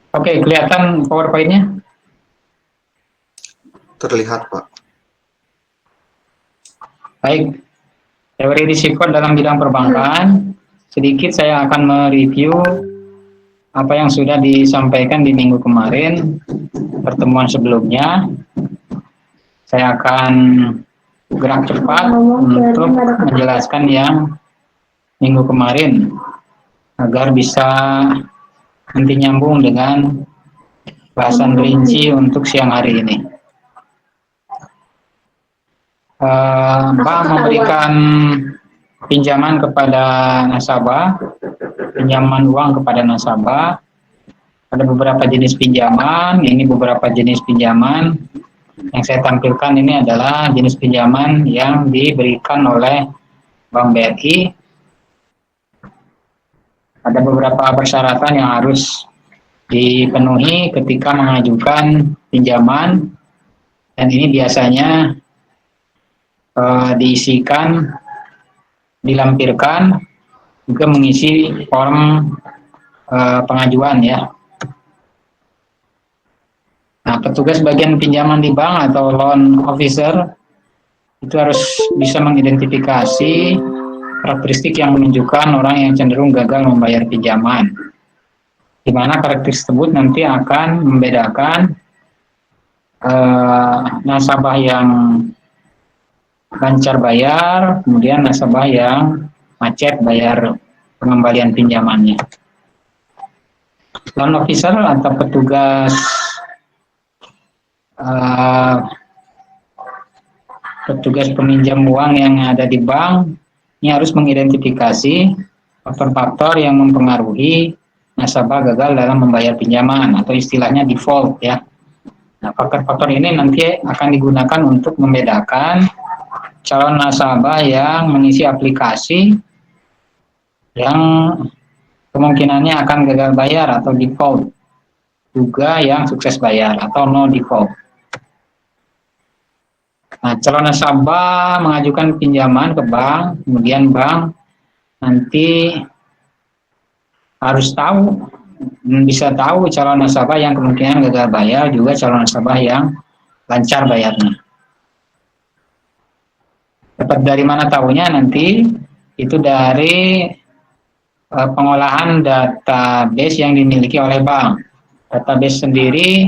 Oke, kelihatan PowerPoint-nya? Terlihat, Pak. Baik, teori risiko dalam bidang perbankan. Sedikit saya akan mereview apa yang sudah disampaikan di minggu kemarin, pertemuan sebelumnya. Saya akan gerak cepat untuk menjelaskan yang minggu kemarin agar bisa nanti nyambung dengan bahasan rinci untuk siang hari ini. Bank memberikan pinjaman kepada nasabah, pinjaman uang kepada nasabah. Ada beberapa jenis pinjaman, ini beberapa jenis pinjaman yang saya tampilkan ini adalah jenis pinjaman yang diberikan oleh Bank BRI. Ada beberapa persyaratan yang harus dipenuhi ketika mengajukan pinjaman, dan ini biasanya diisikan, dilampirkan, juga mengisi form pengajuan ya. Nah, petugas bagian pinjaman di bank atau loan officer itu harus bisa mengidentifikasi karakteristik yang menunjukkan orang yang cenderung gagal membayar pinjaman. Di mana karakteristik tersebut nanti akan membedakan nasabah yang lancar bayar, kemudian nasabah yang macet bayar pengembalian pinjamannya. Loan officer atau petugas petugas peminjam uang yang ada di bank ini harus mengidentifikasi faktor-faktor yang mempengaruhi nasabah gagal dalam membayar pinjaman atau istilahnya default ya. Nah, faktor-faktor ini nanti akan digunakan untuk membedakan calon nasabah yang mengisi aplikasi yang kemungkinannya akan gagal bayar atau default, juga yang sukses bayar atau no default. Nah, calon nasabah mengajukan pinjaman ke bank, kemudian bank nanti harus tahu, bisa tahu calon nasabah yang kemungkinan gagal bayar, juga calon nasabah yang lancar bayarnya. Dapat dari mana tahunya nanti? Itu dari pengolahan database yang dimiliki oleh bank. Database sendiri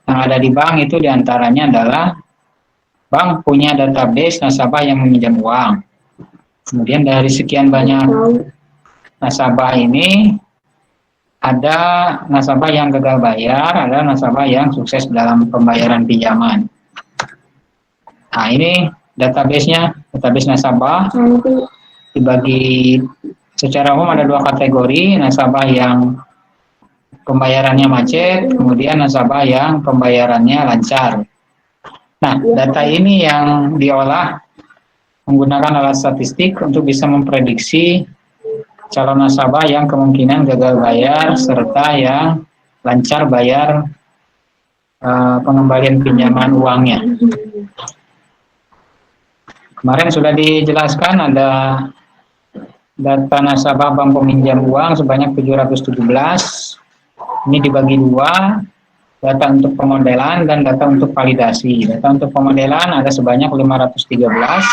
yang ada di bank itu diantaranya adalah bank punya database nasabah yang meminjam uang. Kemudian dari sekian banyak nasabah ini, ada nasabah yang gagal bayar, ada nasabah yang sukses dalam pembayaran pinjaman. Nah, ini database-nya, database nasabah dibagi secara umum ada dua kategori, nasabah yang pembayarannya macet, kemudian nasabah yang pembayarannya lancar. Nah, data ini yang diolah menggunakan alat statistik untuk bisa memprediksi calon nasabah yang kemungkinan gagal bayar serta yang lancar bayar pengembalian pinjaman uangnya. Kemarin sudah dijelaskan ada data nasabah bank peminjam uang sebanyak 717. Ini dibagi dua, data untuk pemodelan dan data untuk validasi. Data untuk pemodelan ada sebanyak 513,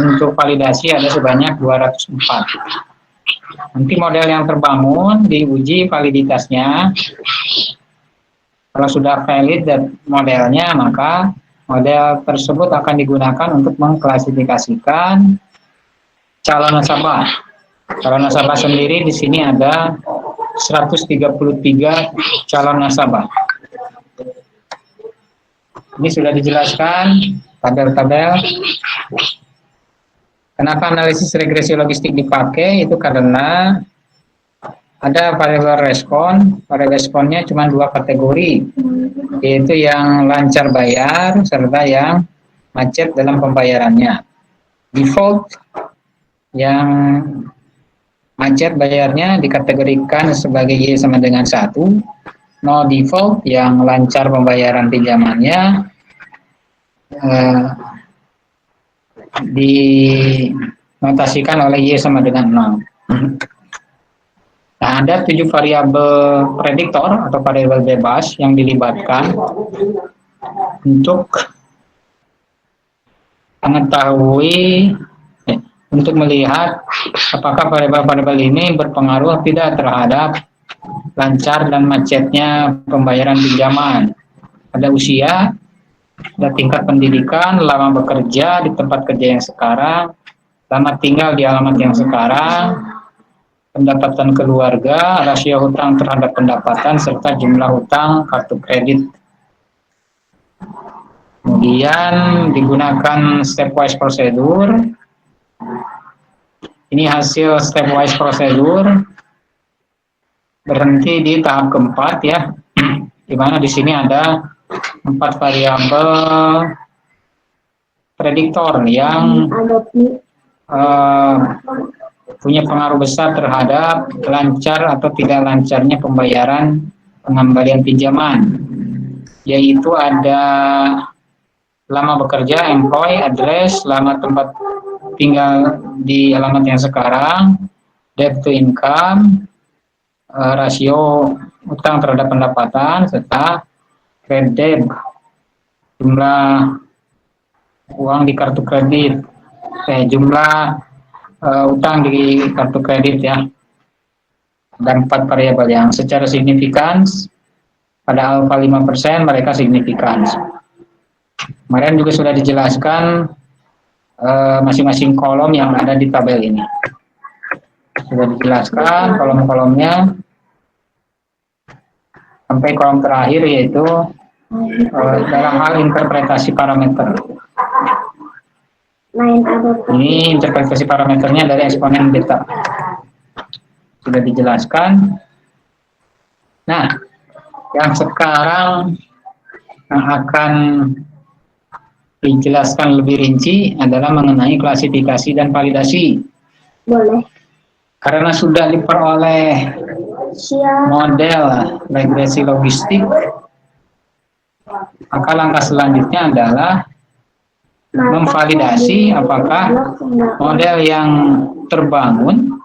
untuk validasi ada sebanyak 204. Nanti model yang terbangun diuji validitasnya. Kalau sudah valid modelnya, maka model tersebut akan digunakan untuk mengklasifikasikan calon nasabah. Calon nasabah sendiri di sini ada 133 calon nasabah. Ini sudah dijelaskan tabel-tabel. Kenapa analisis regresi logistik dipakai? Itu karena ada variabel respon. Variabel responnya cuma dua kategori, yaitu yang lancar bayar serta yang macet dalam pembayarannya. Default yang macet bayarnya dikategorikan sebagai Y sama dengan 1. No default yang lancar pembayaran pinjamannya dinotasikan oleh Y sama dengan 0. Nah, ada 7 variabel prediktor atau variabel bebas yang dilibatkan untuk mengetahui untuk melihat apakah variabel-variabel ini berpengaruh tidak terhadap lancar dan macetnya pembayaran pinjaman. Ada usia, ada tingkat pendidikan, lama bekerja di tempat kerja yang sekarang, lama tinggal di alamat yang sekarang, pendapatan keluarga, rasio hutang terhadap pendapatan, serta jumlah hutang kartu kredit. Kemudian digunakan stepwise prosedur. Ini hasil stepwise prosedur berhenti di tahap keempat ya, di mana di sini ada 4 variabel prediktor yang punya pengaruh besar terhadap lancar atau tidak lancarnya pembayaran pengembalian pinjaman, yaitu ada lama bekerja, employ, address, lama tempat tinggal di alamat yang sekarang, debt to income, rasio utang terhadap pendapatan, serta kredit, jumlah uang di kartu kredit, jumlah utang di kartu kredit ya. Dan 4 variabel yang secara signifikan pada alfa 5% mereka signifikan. Kemarin juga sudah dijelaskan masing-masing kolom yang ada di tabel ini. Sudah dijelaskan kolom-kolomnya sampai kolom terakhir, yaitu dalam hal interpretasi parameter. Ini interpretasi parameternya dari eksponen beta. Sudah dijelaskan. Nah, yang sekarang yang akan dijelaskan lebih rinci adalah mengenai klasifikasi dan validasi. Boleh. Karena sudah diperoleh model regresi logistik, maka langkah selanjutnya adalah memvalidasi apakah model yang terbangun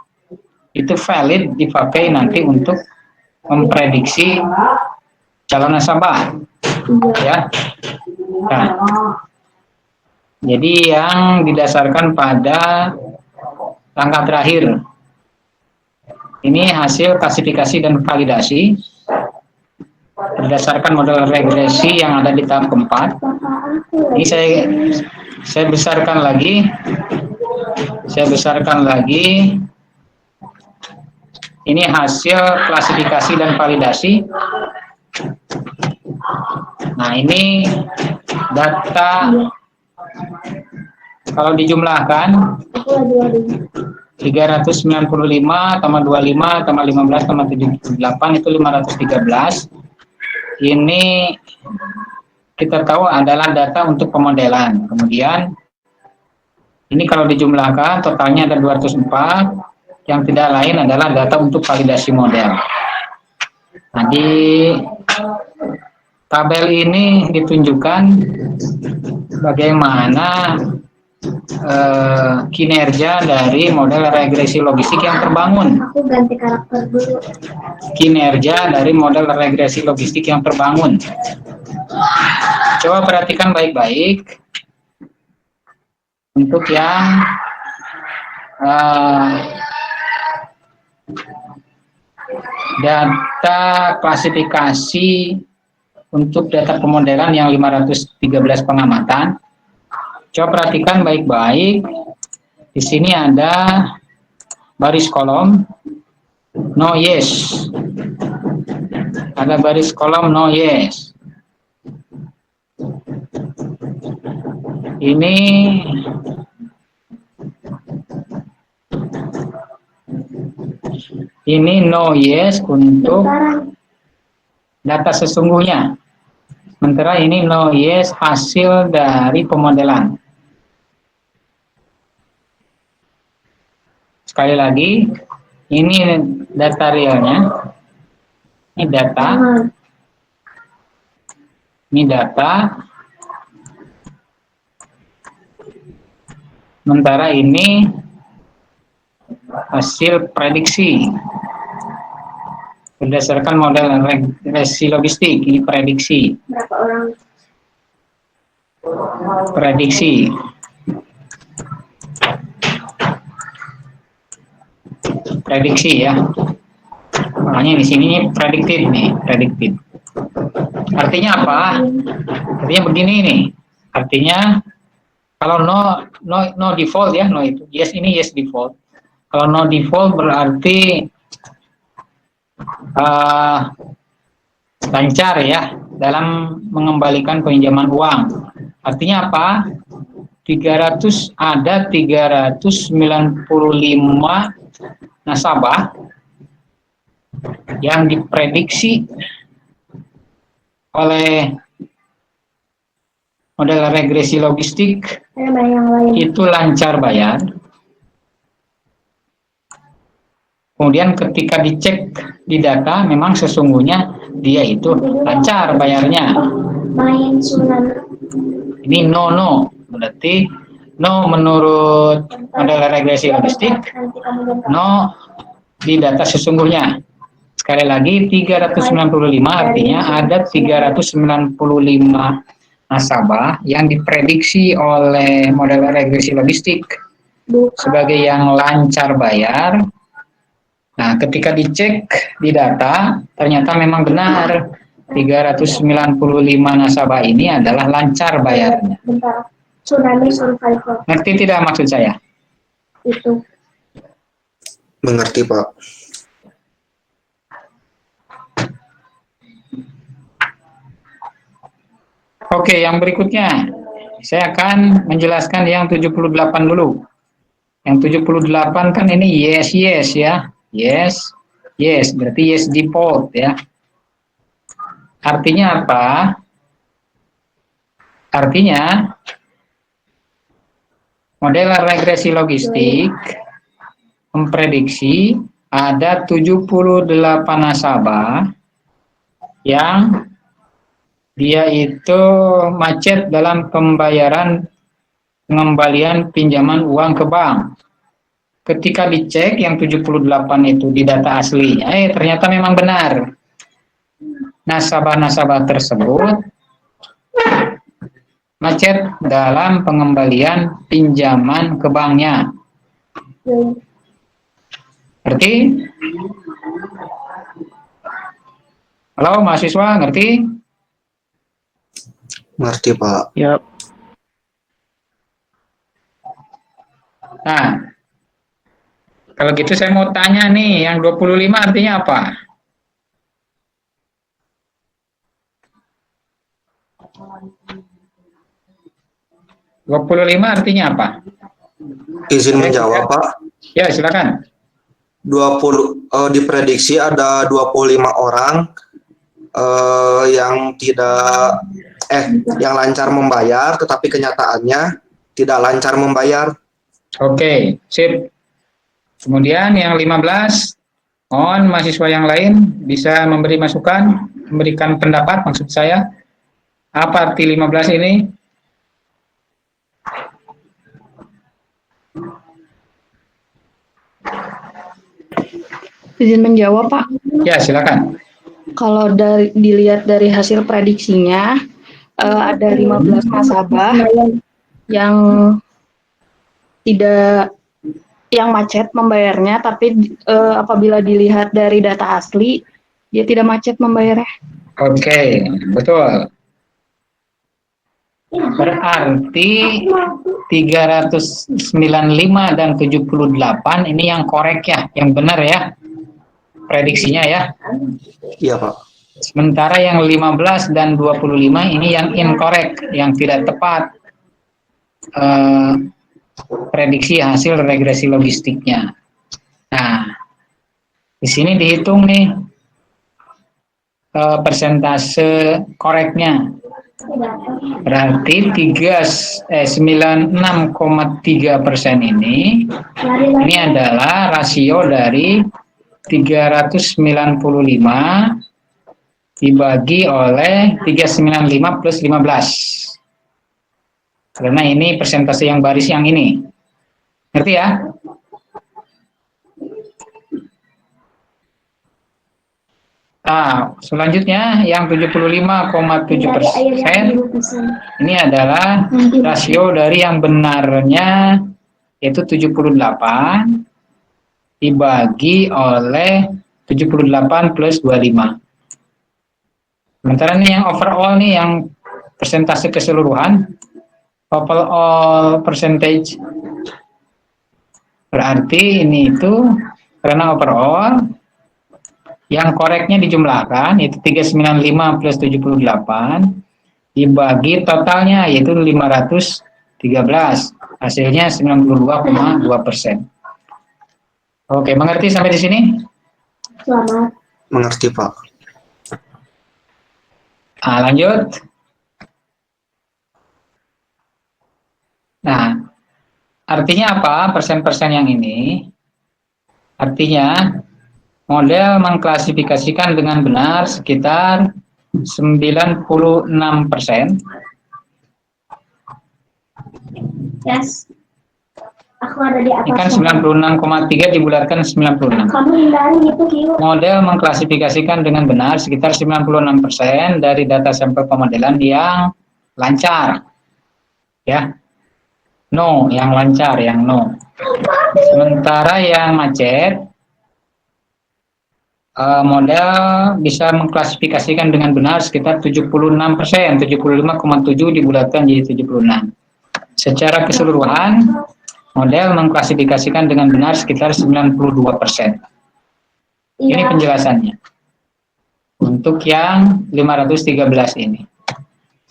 itu valid dipakai nanti untuk memprediksi calon nasabah. Ya. Nah, jadi yang didasarkan pada langkah terakhir. Ini hasil klasifikasi dan validasi berdasarkan model regresi yang ada di tahap keempat. Ini saya besarkan lagi. Ini hasil klasifikasi dan validasi. Nah, ini data kalau dijumlahkan 395 tambah 25 tambah 15 tambah 78 itu 513. Ini kita tahu adalah data untuk pemodelan. Kemudian ini kalau dijumlahkan totalnya ada 204, yang tidak lain adalah data untuk validasi model. Nah, di tabel ini ditunjukkan bagaimana kinerja dari model regresi logistik yang terbangun. Aku ganti karakter dulu. Kinerja dari model regresi logistik yang terbangun. Coba perhatikan baik-baik untuk yang data klasifikasi untuk data pemodelan yang 513 pengamatan. Coba perhatikan baik-baik. Di sini ada baris kolom no yes. Ada baris kolom no yes. Ini no yes untuk data sesungguhnya. Sementara ini no yes hasil dari pemodelan. Sekali lagi, ini data realnya. Ini data. Ini data. Sementara ini hasil prediksi. Berdasarkan model regresi logistik, ini prediksi. Berapa orang? Prediksi. Prediksi ya. Makanya di sini predicted nih, predicted. Artinya apa? Artinya begini nih. Artinya kalau no default ya, no itu. Yes ini yes default. Kalau no default berarti lancar ya dalam mengembalikan pinjaman uang. Artinya apa? 395 nasabah yang diprediksi oleh model regresi logistik itu lancar bayar. Kemudian ketika dicek di data, memang sesungguhnya dia itu lancar bayarnya. Ini no, berarti no menurut model regresi logistik, no di data sesungguhnya. Sekali lagi 395 artinya ada 395 nasabah yang diprediksi oleh model regresi logistik sebagai yang lancar bayar. Nah, ketika dicek di data, ternyata memang benar 395 nasabah ini adalah lancar bayarnya. Tsunami survivor. Ngerti tidak maksud saya? Itu. Mengerti, Pak. Oke, yang berikutnya. Saya akan menjelaskan yang 78 dulu. Yang 78 kan ini yes ya. Yes, berarti yes default ya. Artinya apa? Artinya model regresi logistik memprediksi ada 78 nasabah yang dia itu macet dalam pembayaran pengembalian pinjaman uang ke bank. Ketika dicek yang 78 itu di data aslinya, ternyata memang benar. Nasabah-nasabah tersebut macet dalam pengembalian pinjaman ke banknya. Ngerti? Halo mahasiswa, ngerti? Ngerti, Pak. Yap. Nah, kalau gitu saya mau tanya nih, yang 25 artinya apa? $25 artinya apa? Izin menjawab, Pak. Ya, silakan. 20 diprediksi ada 25 orang yang yang lancar membayar, tetapi kenyataannya tidak lancar membayar. Oke, sip. Kemudian yang 15, mahasiswa yang lain bisa memberi masukan, memberikan pendapat maksud saya. Apa arti 15 ini? Izin menjawab, Pak. Ya, silakan. Kalau dilihat dari hasil prediksinya, ada 15 nasabah yang macet membayarnya, tapi apabila dilihat dari data asli, dia tidak macet membayarnya. Oke, betul. Berarti 395 dan 78 ini yang korek ya, yang benar ya. Prediksinya ya. Iya, Pak. Sementara yang 15 dan 25 ini yang incorrect, yang tidak tepat. Prediksi hasil regresi logistiknya. Nah, di sini dihitung nih persentase koreknya. Berarti 96,3% ini adalah rasio dari 395 dibagi oleh 395 plus 15. Karena ini persentase yang baris yang ini. Ngerti ya? Selanjutnya yang 75,7% ini adalah Nanti. rasio dari yang benarnya, yaitu 78 dibagi oleh 78 plus 25. Sementara nih yang overall nih, yang persentase keseluruhan, overall percentage, berarti ini itu karena overall yang koreknya dijumlahkan, yaitu 395 plus 78 dibagi totalnya, yaitu 513, hasilnya 92,2%. Oke, mengerti sampai di sini? Selamat. Mengerti, Pak. Lanjut. Nah, artinya apa persen-persen yang ini? Artinya model mengklasifikasikan dengan benar sekitar 96%. Yes. Aku ada di atas. Ini kan 96,3 dibulatkan 96. Kamu hindari itu, Kiyo. Model mengklasifikasikan dengan benar sekitar 96% dari data sampel pemodelan yang lancar. Ya. No, yang lancar, yang no. Sementara yang macet, model bisa mengklasifikasikan dengan benar sekitar 76%, 75,7 dibulatkan jadi 76. Secara keseluruhan, model mengklasifikasikan dengan benar sekitar 92%. Ini Iya. penjelasannya. Untuk yang 513 ini.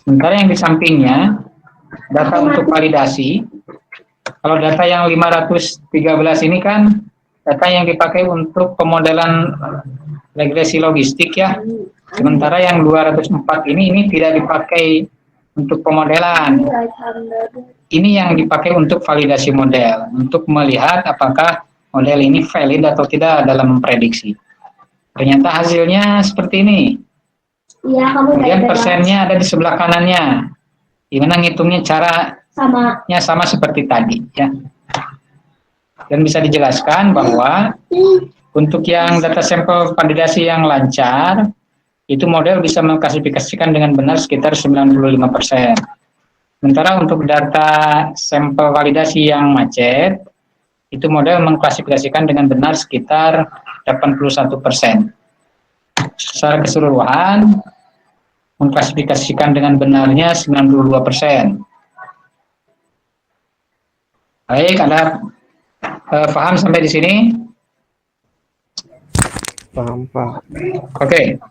Sementara yang di sampingnya, data untuk validasi. Kalau data yang 513 ini kan data yang dipakai untuk pemodelan regresi logistik ya. Sementara yang 204 ini tidak dipakai untuk pemodelan. Ini yang dipakai untuk validasi model, untuk melihat apakah model ini valid atau tidak dalam memprediksi. Ternyata hasilnya seperti ini. Iya, kamu Kemudian udah persennya ada di sebelah kanannya. Gimana ngitungnya, caranya sama seperti tadi ya. Dan bisa dijelaskan bahwa untuk yang data sampel validasi yang lancar, itu model bisa mengklasifikasikan dengan benar sekitar 95%. Sementara untuk data sampel validasi yang macet, itu model mengklasifikasikan dengan benar sekitar 81%. Secara keseluruhan, mengklasifikasikan dengan benarnya 92%. Baik, Anda paham sampai di sini? Paham, Pak. Oke.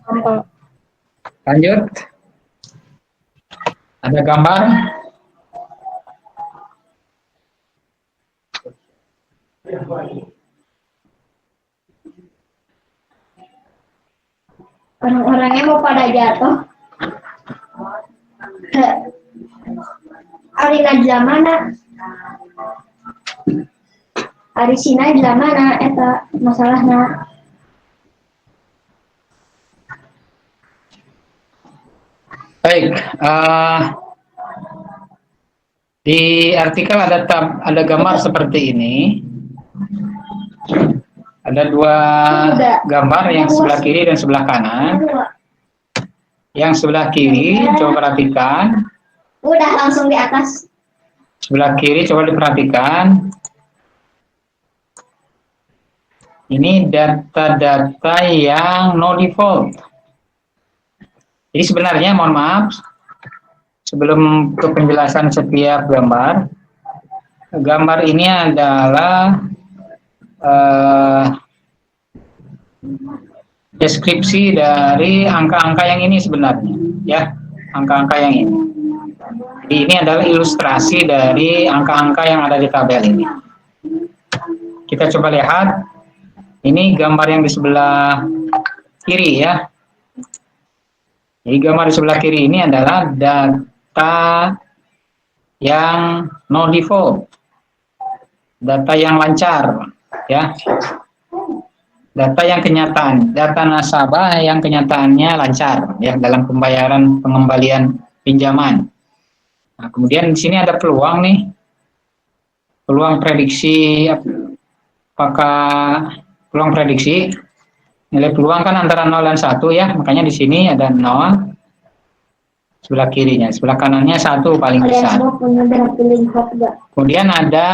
Lanjut. Ada gambar? Orang-orangnya mau pada jatuh. Alina mana? Arisina mana? Eta masalahnya. Baik, di artikel ada gambar seperti ini. Ada dua gambar, yang sebelah kiri dan sebelah kanan. Yang sebelah kiri, coba perhatikan. Udah langsung di atas. Sebelah kiri, coba diperhatikan. Ini data-data yang no default. Jadi sebenarnya, mohon maaf, sebelum ke penjelasan setiap gambar, gambar ini adalah deskripsi dari angka-angka yang ini sebenarnya, ya, angka-angka yang ini. Jadi ini adalah ilustrasi dari angka-angka yang ada di tabel ini. Kita coba lihat, ini gambar yang di sebelah kiri ya. Jadi gambar di sebelah kiri ini adalah data yang no default, data yang lancar, ya, data yang kenyataan, data nasabah yang kenyataannya lancar, ya, dalam pembayaran pengembalian pinjaman. Nah, kemudian di sini ada peluang nih, peluang prediksi, apakah peluang prediksi Nilai peluang kan antara 0 dan 1 ya, makanya di sini ada 0 sebelah kirinya, sebelah kanannya 1 paling Kalian besar. semua punya berapa lingkup gak? Kemudian ada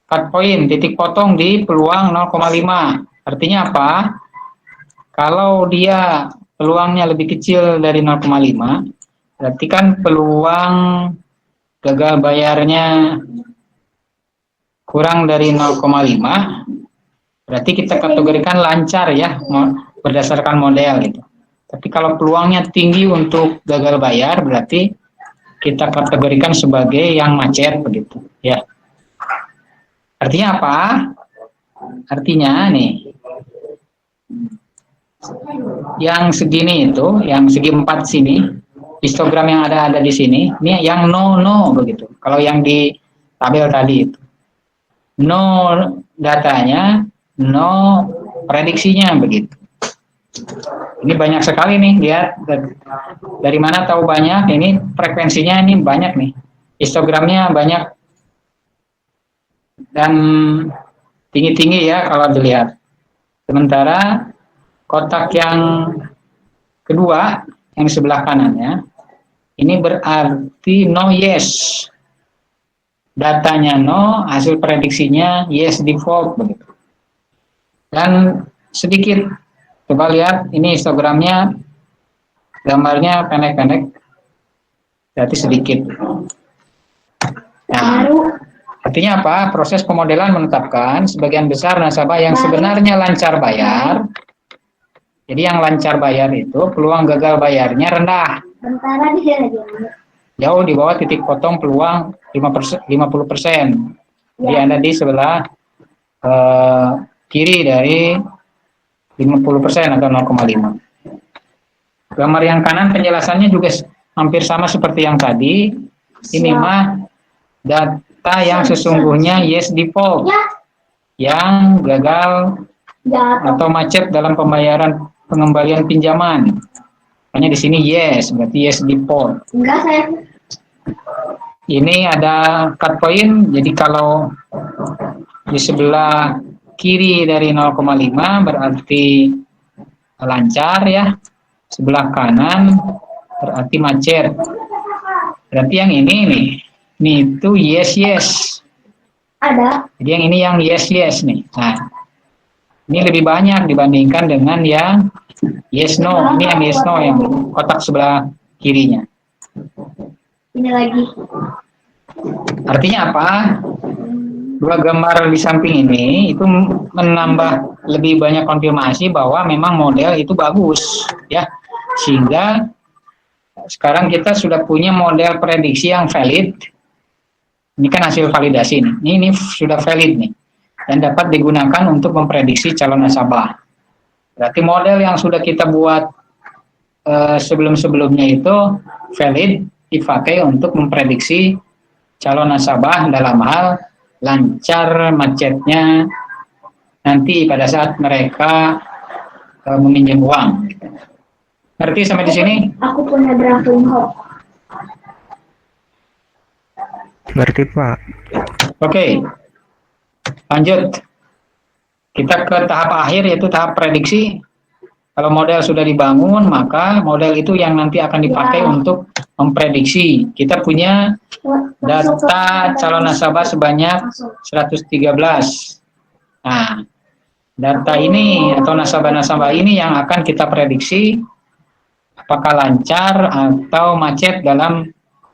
cut point, titik potong di peluang 0,5. Artinya apa? Kalau dia peluangnya lebih kecil dari 0,5, berarti kan peluang gagal bayarnya kurang dari 0,5, berarti kita kategorikan lancar ya, berdasarkan model gitu. Tapi kalau peluangnya tinggi untuk gagal bayar, berarti kita kategorikan sebagai yang macet begitu ya. Artinya apa? Artinya nih, yang segini itu, yang segi 4 sini, histogram yang ada di sini, ini yang no begitu. Kalau yang di tabel tadi itu, no datanya, no prediksinya begitu. Ini banyak sekali nih, lihat dari mana tahu banyak. Ini frekuensinya ini banyak nih, histogramnya banyak dan tinggi-tinggi ya kalau dilihat. Sementara kotak yang kedua, yang sebelah kanannya, ini berarti no yes. Datanya no, hasil prediksinya yes default begitu. Dan sedikit, coba lihat ini histogramnya, gambarnya pendek-pendek, berarti sedikit. Nah, artinya apa? Proses pemodelan menetapkan sebagian besar nasabah yang sebenarnya lancar bayar. Jadi yang lancar bayar itu peluang gagal bayarnya rendah. Antara di sini aja. Jauh di bawah titik potong peluang 50%. Jadi ada di sebelah kiri dari 50% atau 0,5. Gambar yang kanan penjelasannya juga hampir sama seperti yang tadi. Ini mah data yang sesungguhnya yes default, yang gagal atau macet dalam pengembalian pinjaman. Hanya di sini yes, berarti yes default. Enggak, saya. Ini ada cut point, jadi kalau di sebelah kiri dari 0,5 berarti lancar ya, sebelah kanan berarti macet. Berarti yang ini nih itu yes. Ada. Jadi yang ini yang yes nih. Nah, ini lebih banyak dibandingkan dengan yang yes no. Ini yang yes no yang kotak sebelah kirinya. Ini lagi. Artinya apa? Dua gambar di samping ini itu menambah lebih banyak konfirmasi bahwa memang model itu bagus ya. Sehingga sekarang kita sudah punya model prediksi yang valid. Ini kan hasil validasi nih. Ini sudah valid nih dan dapat digunakan untuk memprediksi calon nasabah. Berarti model yang sudah kita buat sebelum-sebelumnya itu valid, dipakai untuk memprediksi calon nasabah dalam hal lancar macetnya nanti pada saat mereka meminjam uang. Ngerti sampai di sini? Aku punya drafting hop. Ngerti, Pak. Oke. Lanjut. Kita ke tahap akhir yaitu tahap prediksi. Kalau model sudah dibangun, maka model itu yang nanti akan dipakai untuk memprediksi. Kita punya data calon nasabah sebanyak 113. Nah, data ini atau nasabah-nasabah ini yang akan kita prediksi apakah lancar atau macet dalam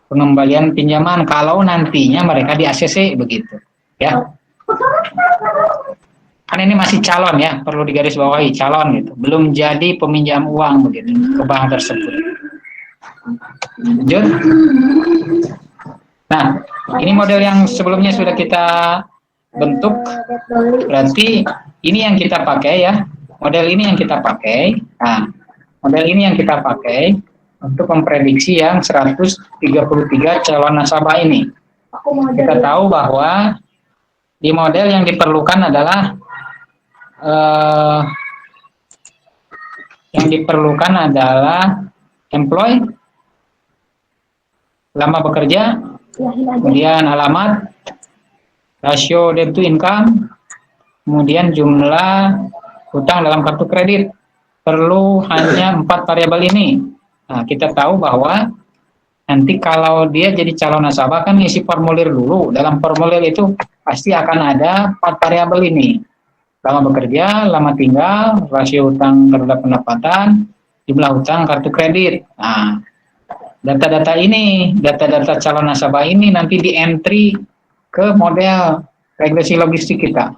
pengembalian pinjaman kalau nantinya mereka di ACC begitu, ya. Kan ini masih calon ya, perlu digarisbawahi calon gitu, belum jadi peminjam uang begitu ke bank tersebut. Lanjut. Nah, ini model yang sebelumnya sudah kita bentuk, berarti ini yang kita pakai ya, model ini yang kita pakai. Nah, model ini yang kita pakai untuk memprediksi yang 133 calon nasabah ini. Kita tahu bahwa di model yang diperlukan adalah employee, lama bekerja, kemudian alamat, rasio debt to income, kemudian jumlah hutang dalam kartu kredit. Perlu hanya 4 variabel ini. Nah, kita tahu bahwa nanti kalau dia jadi calon nasabah kan isi formulir dulu. Dalam formulir itu pasti akan ada 4 variabel ini. Lama bekerja, lama tinggal, rasio hutang terhadap pendapatan, jumlah hutang kartu kredit. Nah, data-data ini, data-data calon nasabah ini nanti di entry ke model regresi logistik kita.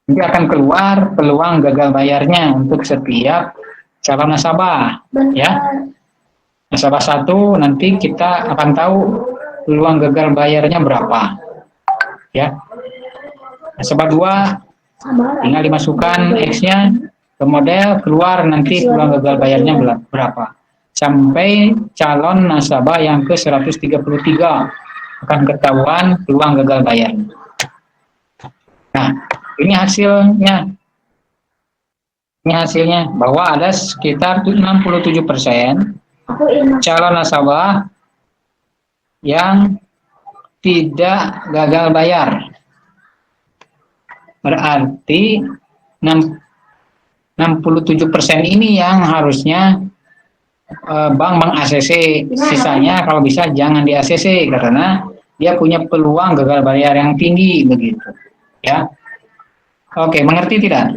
Nanti akan keluar peluang gagal bayarnya untuk setiap calon nasabah. Ya, nasabah 1 nanti kita akan tahu peluang gagal bayarnya berapa. Ya, nasabah 2 tinggal dimasukkan X-nya ke model, keluar nanti peluang gagal bayarnya berapa. Sampai calon nasabah yang ke 133 akan ketahuan peluang gagal bayar. Nah, ini hasilnya. Ini hasilnya bahwa ada sekitar 67% calon nasabah yang tidak gagal bayar. Berarti 67% ini yang harusnya bank meng-ACC. Sisanya kalau bisa jangan di-ACC karena dia punya peluang gagal bayar yang tinggi begitu. Ya. Oke, mengerti tidak?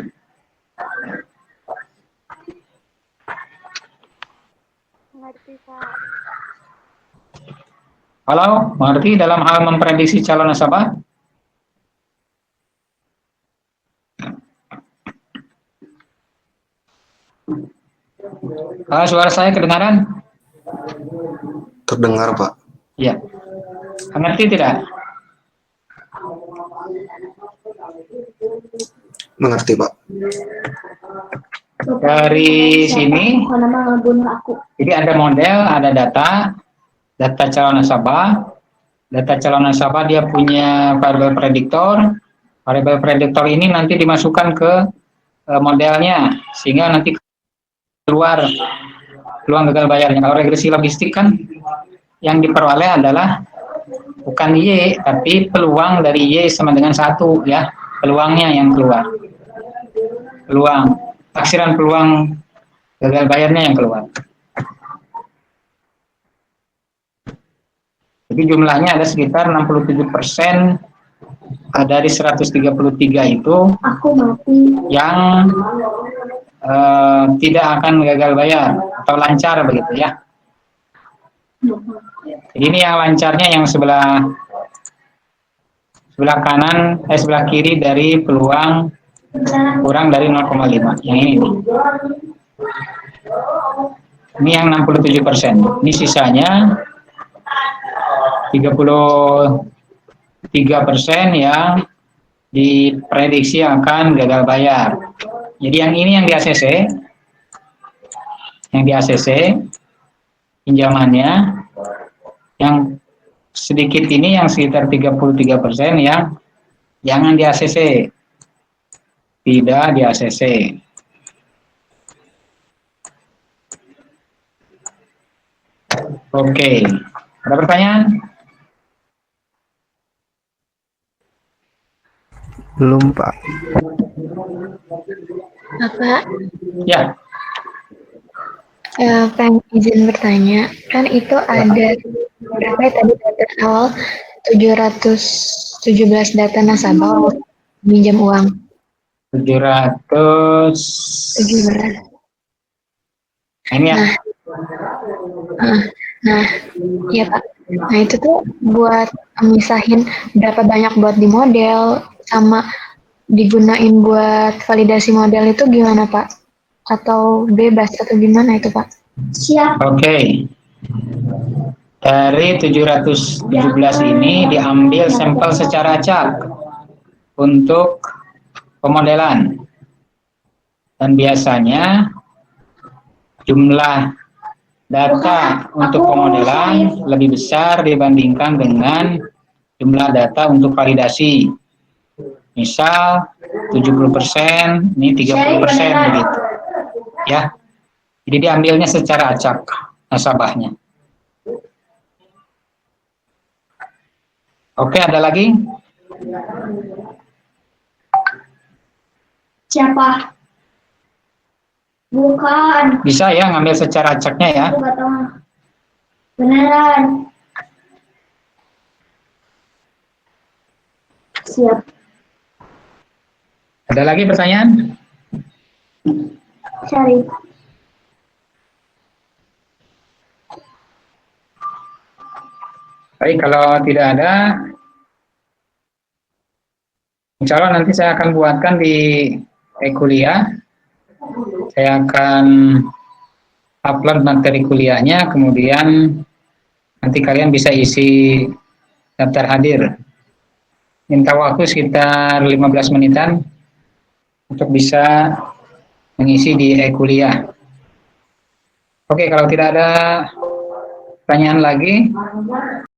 Mengerti, Pak. Halo, mengerti dalam hal memprediksi calon nasabah? Suara saya kedengaran? Terdengar, Pak. Ya. Mengerti tidak? Mengerti, Pak. Dari sini, jadi ada model, ada data calon nasabah. Data calon nasabah dia punya variabel prediktor. Variabel prediktor ini nanti dimasukkan ke modelnya, sehingga nanti keluar peluang gagal bayarnya. Kalau regresi logistik kan yang diperoleh adalah bukan Y, tapi peluang dari Y sama dengan 1 ya. Peluangnya yang keluar. Peluang, taksiran peluang gagal bayarnya yang keluar. Jadi jumlahnya ada sekitar 67% dari 133 itu yang tidak akan gagal bayar atau lancar begitu ya. Jadi ini yang lancarnya yang sebelah kanan, sebelah kiri dari peluang kurang dari 0,5. Yang ini nih. Ini yang 67%. Ini sisanya 33% yang diprediksi akan gagal bayar. Jadi yang ini yang di ACC, pinjamannya, yang sedikit ini yang sekitar 33% yang jangan di ACC, tidak di ACC. Oke, ada pertanyaan? Belum, Pak. Bapak, Ya. pengen izin bertanya, kan itu ada berapa ya tadi data awal 717 data nasabah minjam uang. 700. 17. Ini ya. Nah, ya Pak. Nah itu tuh buat misahin berapa banyak buat di model sama digunain buat validasi model itu gimana Pak? Atau bebas atau gimana itu Pak? Siap. Oke. Dari 717 ini diambil sampel secara acak untuk pemodelan. Dan biasanya jumlah data untuk pemodelan lebih besar dibandingkan dengan jumlah data untuk validasi. Misal 70%, ini 30% begitu. Ya. Jadi diambilnya secara acak nasabahnya. Oke, ada lagi? Siapa? Bukan. Bisa ya ngambil secara acaknya ya. Aku nggak tahu. Beneran. Siap. Ada lagi pertanyaan? Cari. Baik, kalau tidak ada, insya Allah nanti saya akan buatkan di kuliah. Saya akan upload materi kuliahnya, kemudian nanti kalian bisa isi daftar hadir. Minta waktu sekitar 15 menitan untuk bisa mengisi di kuliah. Oke, kalau tidak ada pertanyaan lagi,